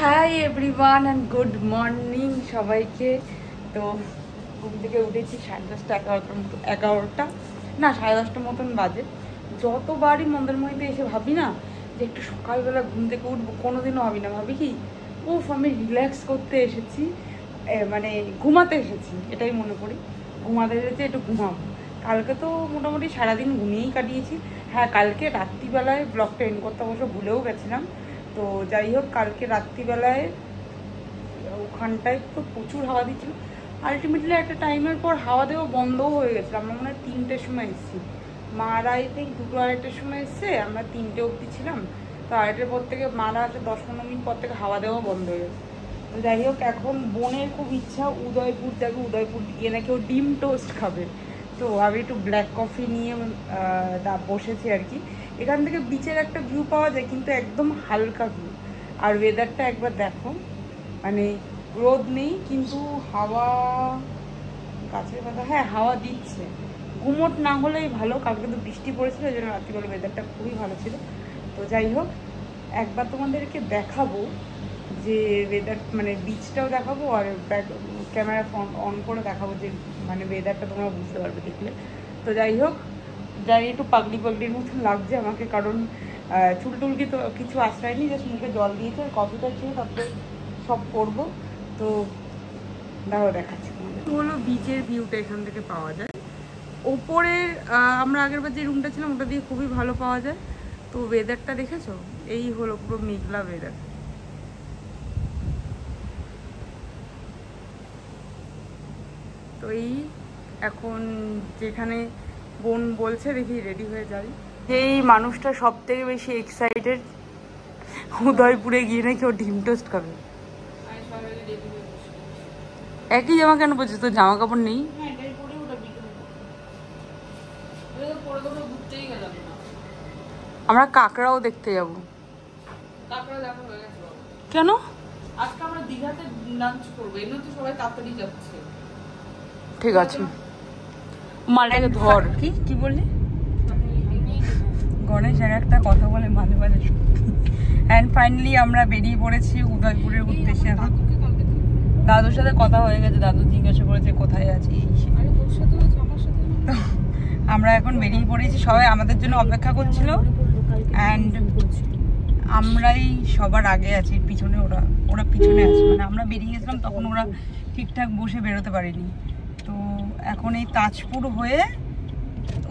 Hi everyone and good morning সবাইকে। তো ঘুম থেকে উঠেছি 10:30 11টা না 10:30টার মতন বাজে। যতবারই মন্দিরমণিতে এসে ভাবি না যে একটু সকালবেলা ঘুম থেকে উঠবো, কোনোদিনও ভাবি না, ভাবি কি আমি রিল্যাক্স করতে এসেছি, মানে ঘুমাতে এসেছি, এটাই মনে করি। ঘুমাতে এসেছি, একটু ঘুমাবো। কালকে তো মোটামুটি সারাদিন ঘুমিয়েই কাটিয়েছি। হ্যাঁ, কালকে রাত্রিবেলায় ব্লগটা এন্ড করতে অবশ্য ভুলেও গেছিলাম। তো যাই হোক, কালকে রাত্রিবেলায় ওখানটায় তো প্রচুর হাওয়া দিচ্ছিল। আলটিমেটলি একটা টাইমের পর হাওয়া দেওয়া বন্ধও হয়ে গেছিলো। আমরা মনে হয় 3টের সময় এসেছি, মারা আই থিঙ্ক 2টো 2:30টার সময় এসছে, আমরা 3টে অবধি ছিলাম। তো 2:30টার পর থেকে মারা আসে 10-15 মিনিট পর থেকে হাওয়া দেওয়া বন্ধ হয়ে গেছে। তো যাই হোক, এখন বোনের খুব ইচ্ছা উদয়পুর যাবে, উদয়পুর গিয়ে নাকি ও ডিম টোস্ট খাবে। তো আমি একটু ব্ল্যাক কফি নিয়ে বসেছি আর কি। এখান থেকে বিচের একটা ভিউ পাওয়া যায়, কিন্তু একদম হালকা ভিউ। আর ওয়েদারটা একবার দেখো, মানে রোদ নেই কিন্তু হাওয়া, গাছের পাতা, হ্যাঁ হাওয়া দিচ্ছে। গুমোট না হলেই ভালো, কালকে তো বৃষ্টি পড়েছিল, ওই জন্য রাত্রিবেলা ওয়েদারটা খুবই ভালো ছিল। তো যাই হোক, একবার তোমাদেরকে দেখাবো যে ওয়েদার, মানে বিচটাও দেখাবো আর ক্যামেরা অন করে দেখাবো, যে মানে ওয়েদারটা তোমরা বুঝতে পারবে দেখলে। তো যাই হোক, যাই একটু পাগলি পাগলির মতন লাগছে আমাকে, কারণ চুল টুলকি তো কিছু আশ্রয় নেই, জাস্ট মুখে জল দিয়েছে আর কফিটা খেয়ে তারপরে সব করবো। তো দেখাচ্ছি তোমাদের। হলো বিচের ভিউটা এখান থেকে পাওয়া যায়। ওপরে আমরা আগেরবার যে রুমটা ছিলাম ওটা দিয়ে খুবই ভালো পাওয়া যায়। তো ওয়েদারটা দেখেছো, এই হলো পুরো মেঘলা ওয়েদার। তো এই এখন যেখানে বোন বলছে, দেখি রেডি হয়ে যাই। যেই মানুষটা সব থেকে বেশি এক্সাইটেড উদয়পুরে গিয়ে নাকি ও ডিম টোস্ট খাবে। একই জামা কেন পড়ছিস, তোর জামা কাপড় নেই? আমরা কাঁকড়াও দেখতে যাব। কেন? আজকে আমরা দীঘাতে লাঞ্চ করব, এমনি তো সবাই তাড়াতাড়ি যাচ্ছে। ঠিক আছে, মালটাকে ধর। কি বললি? গণেশ আর একটা কথা বলে মাঝে মাঝে। অ্যান্ড ফাইনালি আমরা বেরিয়ে পড়েছি উদয়পুরের উদ্দেশ্যে। দাদুর সাথে কথা হয়ে গেছে, দাদু জিজ্ঞাসা করেছে কোথায় আছি। আমরা এখন বেরিয়ে পড়েছি, সবাই আমাদের জন্য অপেক্ষা করছিল। অ্যান্ড আমরাই সবার আগে আছি, পিছনে ওরা পিছনে আছে। মানে আমরা বেরিয়ে গেছিলাম তখন ওরা ঠিকঠাক বসে বেরোতে পারেনি। তো এখন এই তাজপুর হয়ে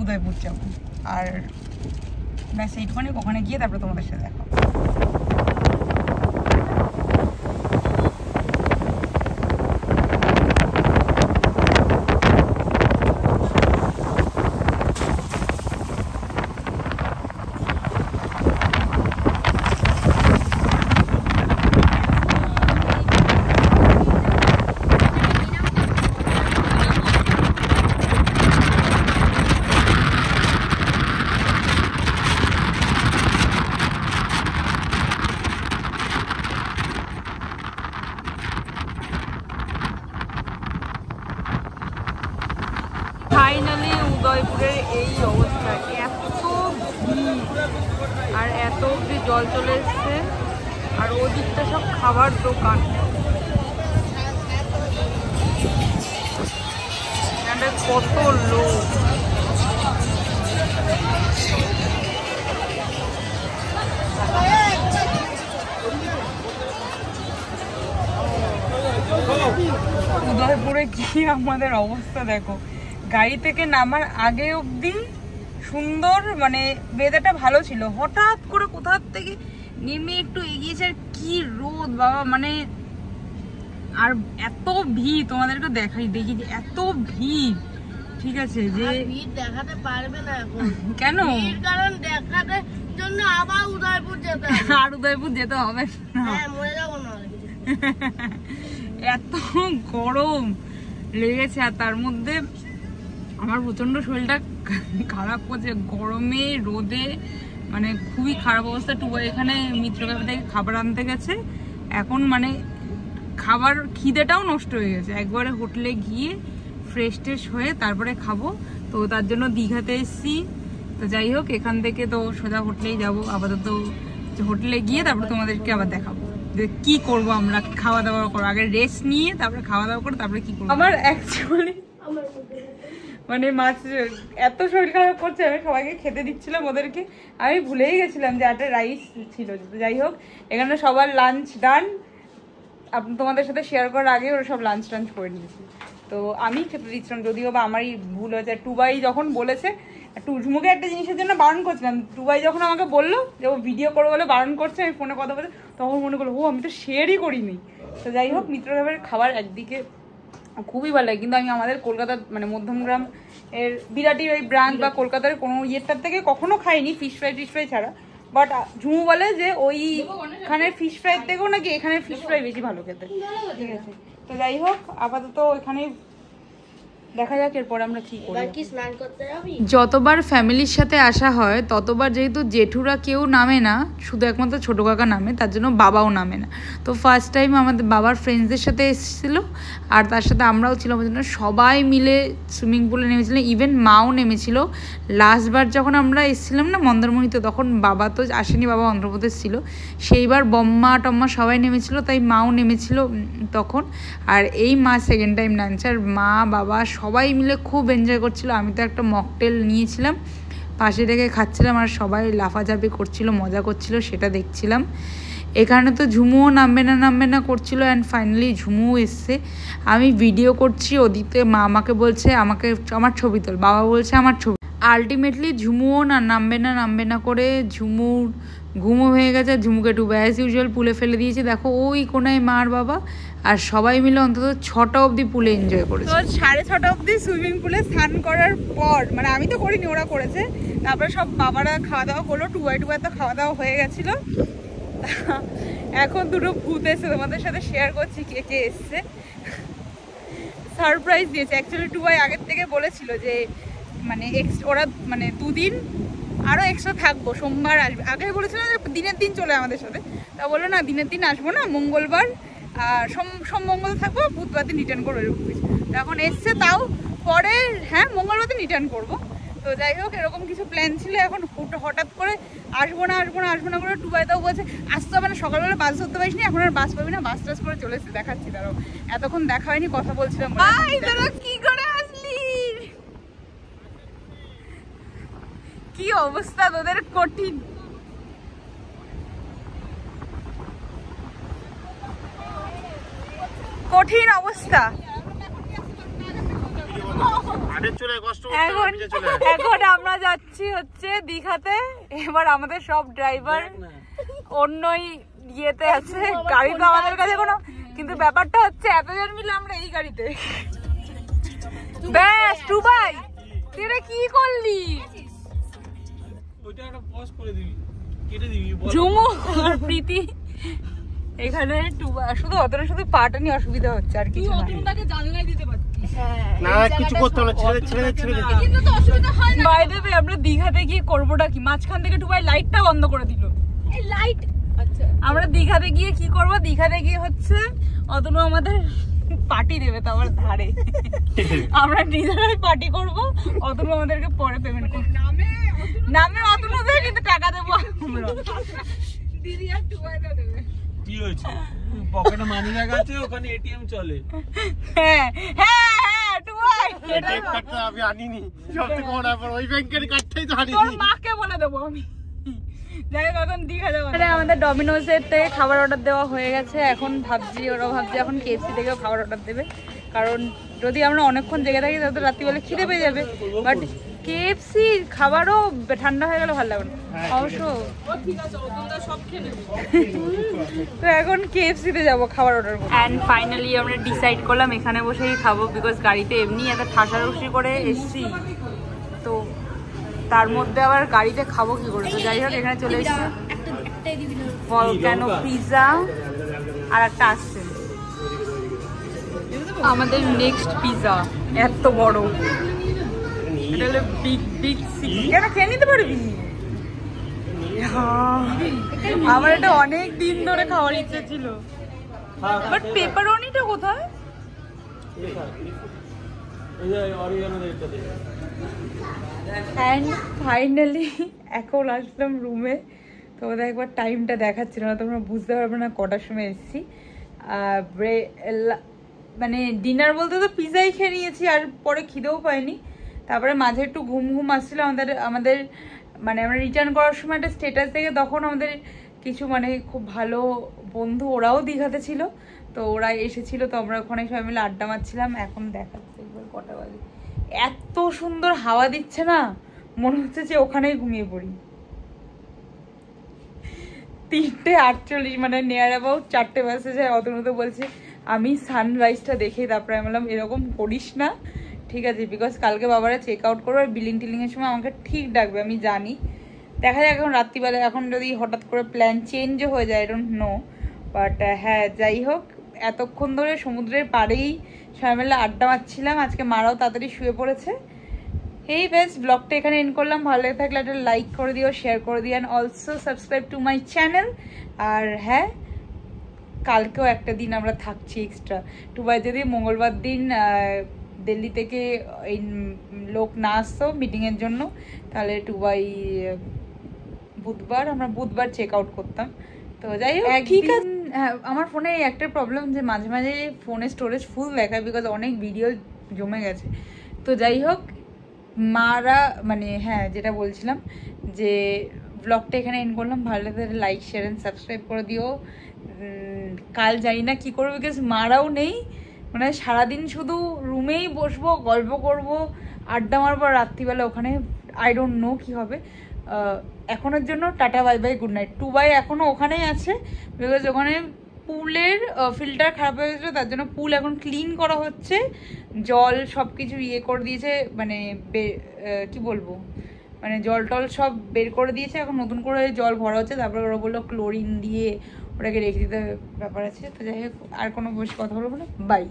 উদয়পুর যাব। আর ব্যাস এইটুখানি, ওখানে গিয়ে তারপরে তোমাদের সাথে দেখা। ফাইনালি উদয়পুরের এই অবস্থা, এত ভিড় আর এত অব্দি জল চলে এসছে। আর ওদিকটা সব খাবার দোকান, কত লোক। উদয়পুরে গিয়ে আমাদের অবস্থা দেখো, গাড়ি থেকে নামার আগে অবধি সুন্দর, মানে ওয়েদারটা ভালো ছিল। হঠাৎ করে কোথা থেকে নেমে একটু এগিয়েছে, আর কি রোদ বাবা, মানে আর এত ভিড়। তোমাদেরকে দেখাই, দেখি এত ভিড়। ঠিক আছে, যে ভিড় দেখাতে পারবে না এখন। কেন? কারণ দেখাতে জন্য আবার উদয়পুর যেতে হবে। আর উদয়পুর যেতে হবে না, মরে যাবো না। এত গরম লেগেছে। আর তার মধ্যে আমার প্রচন্ড শরীরটা খারাপ করছে, গরমে রোদে, মানে খুবই খারাপ অবস্থা। টুবা এখানে মিত্র ক্যাফে থেকে খাবার আনতে গেছে, এখন মানে খাবার খিদেটাও নষ্ট হয়ে গেছে। একবারে হোটেলে গিয়ে ফ্রেশ ট্রেশ হয়ে তারপরে খাবো। তো তার জন্য দীঘাতে এসেছি। তো যাই হোক, এখান থেকে তো সোজা হোটেলেই যাবো আপাতত। হোটেলে গিয়ে তারপরে তোমাদেরকে আবার দেখাবো। যে কি করব আমরা, খাওয়া দাওয়া করবো আগে, রেস্ট নিয়ে তারপরে খাওয়া দাওয়া করে তারপরে কি করবো। আমার অ্যাকচুয়ালি মানে মাছ এত শরীর খারাপ করছে, আমি সবাইকে খেতে দিচ্ছিলাম ওদেরকে, আমি ভুলেই গেছিলাম যে একটা রাইস ছিল। যাই হোক, এখানে সবার লাঞ্চ ডান, তোমাদের সাথে শেয়ার করার আগে ওরা সব লাঞ্চ টাঞ্চ করে নিয়েছে, তো আমি খেতে দিচ্ছিলাম, যদিও বা আমারই ভুল হয়েছে। টুবাই যখন বলেছে, ঝুমুকে একটা জিনিসের জন্য বারণ করছিলাম, টুবাই যখন আমাকে বললো যে ও ভিডিও করবো বলে বারণ করছে, আমি ফোনে কথা বলছি, তখন মনে করলো ও আমি তো শেয়ারই করিনি। তো যাই হোক, মিত্রভাবের খাবার একদিকে খুবই ভালো লাগে, কিন্তু আমি আমাদের কলকাতার মানে মধ্যমগ্রাম এর বিরাটির ওই ব্রাঞ্চ বা কলকাতার কোনো ইয়েটার থেকে কখনো খাইনি ফিশ ফ্রাই ছাড়া। বাট ঝুমু বলে যে ওইখানে ফিশ ফ্রাই থেকেও নাকি এখানে ফিশ ফ্রাই বেশি ভালো খেতে। ঠিক আছে, তো যাই হোক, আপাতত ওইখানে দেখা যাক এরপর আমরা কি করি। যতবার ফ্যামিলির সাথে আসা হয় ততবার যেহেতু জেঠুরা কেউ নামে না, শুধু একমাত্র ছোটো কাকা নামে, তার জন্য বাবাও নামে না। তো ফার্স্ট টাইম আমাদের বাবার ফ্রেন্ডসদের সাথে এসেছিল, আর তার সাথে আমরাও ছিলাম, ওই জন্য সবাই মিলে সুইমিং পুলে নেমেছিলাম, ইভেন মাও নেমেছিল। লাস্টবার যখন আমরা এসেছিলাম না মন্দারমণিতে, তখন বাবা তো আসেনি, বাবা অন্ধ্রপ্রদেশ ছিল, সেইবার বম্মা টম্মা সবাই নেমেছিল, তাই মাও নেমেছিল তখন। আর এই মা সেকেন্ড টাইম নামছে, আর মা বাবা সবাই মিলে খুব এনজয় করছিল। আমি তো একটা মকটেল নিয়েছিলাম, পাশে রেখে খাচ্ছিলাম, আর সবাই লাফাঝাপি করছিল, মজা করছিল, সেটা দেখছিলাম। এখানে তো ঝুমুও নামবে না করছিল, অ্যান্ড ফাইনালি ঝুমুও এসছে। আমি ভিডিও করছি, ওদিকে মা আমাকে বলছে আমাকে আমার ছবি তোল, বাবা বলছে আমার ছবি। আলটিমেটলি ঝুমুও নামবে না করে ঝুমুর ঘুমও হয়ে গেছে, ঝুমুকে টুবে অ্যাজ ইউজুয়াল পুলে ফেলে দিয়েছে। দেখো ওই কোনায় মার বাবা, আর সবাই মিলে অন্তত 6টা অবধি পুলে এনজয় করেছে। তো 6:30 অবধি সুইমিং পুলে স্নান করার পর, মানে আমি তো করিনি, ওরা করেছে, তারপরে সব বাবারা খাওয়া দাওয়া করলো, টুবাই তো খাওয়া দাওয়া হয়ে গেছিলো। এখন দুটো ভূত এসছে, তোমাদের সাথে শেয়ার করছি কে কে এসছে। সারপ্রাইজ দিয়েছে অ্যাকচুয়ালি, টুবাই আগের থেকে বলেছিল যে মানে ওরা মানে 2 দিন আরও এক্সট্রা থাকবো, সোমবার আসবে। আগে বলেছিল যে দিনের দিন চলে আমাদের সাথে, তা বললো না দিনের দিন আসবো না, মঙ্গলবার আর সোম মঙ্গল থাকবো, বুধবার দিন রিটার্ন করবো, এরকম কিছু। এখন এসছে, তাও পরে হ্যাঁ মঙ্গলবার দিন রিটার্ন করবো। তো যাই হোক, এরকম কিছু প্ল্যান ছিল। এখন হঠাৎ করে আসবো না করে টুবাইটাও বলছে আসতে হবে না, সকালবেলা বাস ধরতে পারিস নি, এখন আর বাস পাবি না, বাস টাস করে চলে এসে দেখাচ্ছি। তারও এতক্ষণ দেখা হয়নি, কথা বলছিলাম। কি করে আসলি, কি অবস্থা তোদের, কঠিন অবস্থা। এখন আমরা যাচ্ছি হচ্ছে দীঘাতে, এবার আমাদের সব ড্রাইভার অন্যই ইয়েতে আছে, গাড়ি তো আমাদের কাছে কোনো, কিন্তু ব্যাপারটা হচ্ছে এতজন মিলে আমরা এই গাড়িতে। ব্যাস টুবাই তুই কি করলি, ঝুমু আর প্রীতি এখানে শুধু অতটা, শুধু পাটা নিয়ে অসুবিধা হচ্ছে, আর কিছু জানলাই দিতে পারছি না, কিছু করতে হবে না। বাই দ্য ওয়ে, আমরা দীঘাতে গিয়ে করবোটা কি, মাঝখান থেকে টুবাই লাইটটা বন্ধ করে দিল। লাইট আচ্ছা, আমরা দীঘাতে গিয়ে কি করবো, দীঘাতে গিয়ে হচ্ছে অতনু আমাদের পার্টি দেবে, তো আমার ধারে আমরা নিজেরাই পার্টি করবো, অতনু আমাদেরকে পরে পেমেন্ট করবো, নামে অতনু দেবে কিন্তু টাকা দেবো দিদি, আর টুবাইটা দেবে। কি হয়েছে, পকেটে মানি ব্যাগ আছে, ওখানে এটিএম চলে। হ্যাঁ টুবাই এটিএম কার্ডটা আমি আনিনি, সবথেকে বড় ব্যাপার ওই ব্যাংকের কার্ডটাই তো আনিনি, তোর মাকে বলে দেবো আমি। যাই হোক, এখন দীঘা যাবো। আমাদের ডমিনোজের থেকে খাবার অর্ডার দেওয়া হয়ে গেছে, এখন ওরা ভাবছে এখন কেএফসি থেকেও খাবার অর্ডার দেবে, কারণ যদি আমরা অনেকক্ষণ জেগে থাকি তাহলে রাত্রিবেলা খিদে পেয়ে যাবে, বাট কেএফসি খাবারও ঠান্ডা হয়ে গেলে ভালো লাগবে না অবশ্য। তো এখন কেএফসিতে যাবো খাবার অর্ডার করবো। অ্যান্ড ফাইনালি আমরা ডিসাইড করলাম এখানে বসেই খাবো, বিকজ গাড়িতে এমনি এত ঠাসারুসি করে এসছি, তো তার মধ্যে আবার গাড়িতে খাবো কি করে। তো যাই হোক, এখানে চলে এসেছি, ভলকানো পিৎজা আর একটা আসছে আমাদের নেক্সট পিৎজা, এত বড়, এটা হলো বিগ এটা খেয়ে নিতে পারবি। আমার এটা অনেক দিন ধরে খাওয়ার ইচ্ছে ছিল, বাট পেপারনিটা কোথায়? অ্যান্ড ফাইনালি এখন আসলাম রুমে, তো ওদের একবার টাইমটা দেখাচ্ছিল না, তোমরা বুঝতে পারবে না কটার সময় এসেছি। মানে ডিনার বলতে তো পিৎজাই খেয়ে নিয়েছি, আর পরে খিদেও পাইনি। তারপরে মাঝে একটু ঘুম ঘুম আসছিল আমাদের মানে আমরা রিটার্ন করার সময় একটা স্ট্যাটাস দেখে, তখন আমাদের কিছু মানে খুব ভালো বন্ধু ওরাও দীঘাতে ছিল, তো ওরা এসেছিল, তো আমরা ওখানে সবাই মিলে আড্ডা মারছিলাম। এখন দেখাচ্ছে একবার কটা বাজে, এত সুন্দর হাওয়া দিচ্ছে না, মনে হচ্ছে যে ওখানেই ঘুমিয়ে পড়ি। 3:48 মানে নিয়ার অ্যাবাউট 4টে বাজে যায়। অতনুত বলছে আমি সানরাইজটা দেখে তারপরে আমি বললাম এরকম করিস না, ঠিক আছে, বিকজ কালকে বাবারা চেক আউট করবে, আর বিলিং টিলিংয়ের সময় আমাকে ঠিক ডাকবে, আমি জানি। দেখা যাক এখন রাত্রিবেলা, এখন যদি হঠাৎ করে প্ল্যান চেঞ্জও হয়ে যায়, আই ডোন্ট নো। বাট হ্যাঁ, যাই হোক, এতক্ষণ ধরে সমুদ্রের পাড়েই সবাই মিলে আড্ডা মারছিলাম। আজকে মারাও তাড়াতাড়ি শুয়ে পড়েছে। এই বেস্ট ব্লগটা এখানে এন্ড করলাম। ভালো লেগে থাকলে একটা লাইক করে দিও, শেয়ার করে দিও, and also subscribe to my channel. আর হ্যাঁ, কালকেও একটা দিন আমরা থাকছি এক্সট্রা। টুবাই যদি মঙ্গলবার দিন দিল্লি থেকে এই লোক না আসতো মিটিংয়ের জন্য, তাহলে টুবাই আমরা বুধবার চেক আউট করতাম। তো যাই হোক, ঠিক আছে। হ্যাঁ, আমার ফোনে একটা প্রবলেম যে মাঝে মাঝে ফোনে স্টোরেজ ফুল দেখায়, বিকজ অনেক ভিডিও জমে গেছে। তো যাই হোক, মারা মানে হ্যাঁ, যেটা বলছিলাম যে ব্লগটা এখানে এন্ড করলাম। ভালো লাগলে লাইক শেয়ার অ্যান্ড সাবস্ক্রাইব করে দিও। কাল জানি না কী করবো, বিকজ মারাও নেই, মানে সারাদিন শুধু রুমেই বসবো, গল্প করব, আড্ডা মারবো, রাত্রিবেলা ওখানে আই ডোন্ট নো কী হবে। এখনের জন্য tata, bye bye, good night. Tubai এখনও ওখানেই আছে, বিকজ ওখানে পুলের ফিল্টার খারাপ হয়ে গেছিলো, তার জন্য পুল এখন ক্লিন করা হচ্ছে, জল সব কিছু ইয়ে করে দিয়েছে, মানে কি বলবো, মানে জল টল সব বের করে দিয়েছে, এখন নতুন করে জল ভরা হচ্ছে। তারপরে ওরা বললো ক্লোরিন দিয়ে ওটাকে রেখে দিতে ব্যাপার আছে। তো যাই হোক, আর কোনো বেশি কথা বলবো না, বাই।